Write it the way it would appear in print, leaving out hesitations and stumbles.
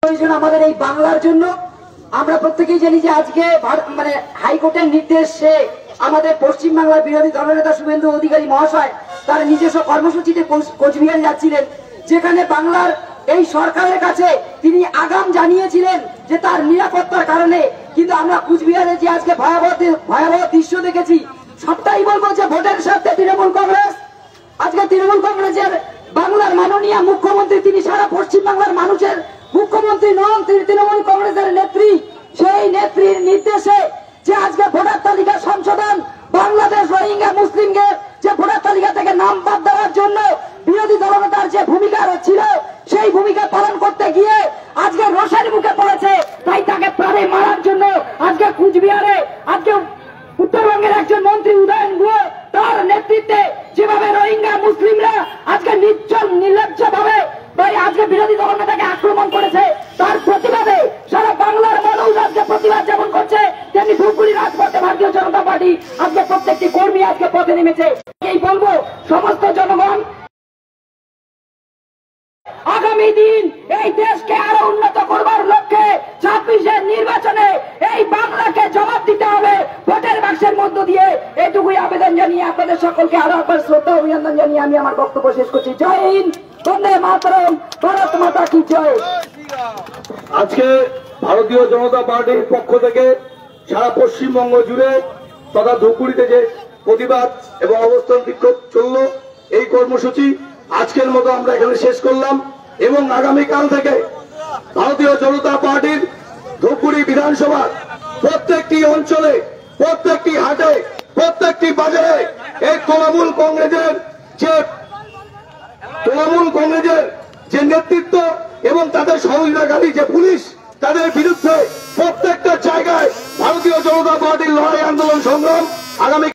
প্রয়োজন আমাদের এই বাংলার জন্য। আমরা প্রত্যেকেই জানি যে আজকে মানে হাইকোর্টের নির্দেশে আমাদের পশ্চিমবাংলার বিরোধী দলনেতা শুভেন্দু অধিকারী মহাশয় তার নিজস্ব কর্মসূচিতে কোচবিহারে যাচ্ছিলেন, যেখানে বাংলার এই সরকারের কাছে তিনি আগাম জানিয়েছিলেন যে তার নিরাপত্তার কারণে। কিন্তু আমরা কুচবিহারে যে আজকে ভয়াবহ দৃশ্য দেখেছি, সবটাই বলবো যে ভোটের স্বার্থে তৃণমূল কংগ্রেস, আজকে তৃণমূল কংগ্রেসের বাংলার মাননীয় মুখ্যমন্ত্রী, তিনি সারা পশ্চিমবাংলার মানুষের মুখ্যমন্ত্রী নন, তিনি তৃণমূল কংগ্রেসের নেত্রী। সেই নেত্রীর নির্দেশে যে আজকে ভোটার তালিকা সংশোধন, বাংলাদেশ রোহিঙ্গা মুসলিমদের যে ভোটার তালিকা থেকে নাম বাদ দেওয়ার জন্য বিরোধী দলনেতার যে ভূমিকা ছিল, সেই ভূমিকা পালন করতে গিয়ে আজকে রোষের মুখে পড়েছে। তাই তাকে প্রাণে মারার জন্য আজকে কুচবিহারে আজকে উত্তরবঙ্গের একজন মন্ত্রী উদয়ন গুহ তার নেতৃত্বে যেভাবে রোহিঙ্গা মুসলিমরা আজকে নির্লজ্জ ভাবে আজকে বিরোধী দলনেতাকে আক্রমণ করেছে, তার প্রতিবাদে সারা বাংলার মানুষ আজকে প্রতিবাদ যেমন করছে, তেমনি ধূপগুড়ি রাজপথে ভারতীয় জনতা পার্টি আজকে প্রত্যেকটি কর্মী আজকে পথে নেমেছে। এই বলবো সমস্ত জনগণ, আগামী দিন এই দেশকে আরো উন্নত করবার লক্ষ্যে 26-এর নির্বাচনে এই বাংলাকে জবাব দিতে হবে ভোটের বাক্সের মধ্য দিয়ে। এটুকুই আবেদন জানিয়ে আপনাদের সকলকে আরো একবার শ্রদ্ধা অভিনন্দন জানিয়ে আমি আমার বক্তব্য শেষ করছি। জয় হিন্দ, বন্দে মাতরম, ভারত মাতা কি জয়। আজকে ভারতীয় জনতা পার্টির পক্ষ থেকে সারা পশ্চিমবঙ্গ জুড়ে তথা ধূপগুড়িতে যে প্রতিবাদ এবং অবস্থান বিক্ষোভ চলল, এই কর্মসূচি আজকের মতো আমরা এখানে শেষ করলাম এবং আগামীকাল থেকে ভারতীয় জনতা পার্টির ধূপগুড়ি বিধানসভার প্রত্যেকটি অঞ্চলে, প্রত্যেকটি হাটে, প্রত্যেকটি বাজারে এই তৃণমূল কংগ্রেসের যে নেতৃত্ব এবং তাদের সহযোগিতাকারী যে পুলিশ, তাদের বিরুদ্ধে প্রত্যেকটা জায়গায় ভারতীয় জনতা পার্টির লড়াই আন্দোলন সংগ্রাম আগামী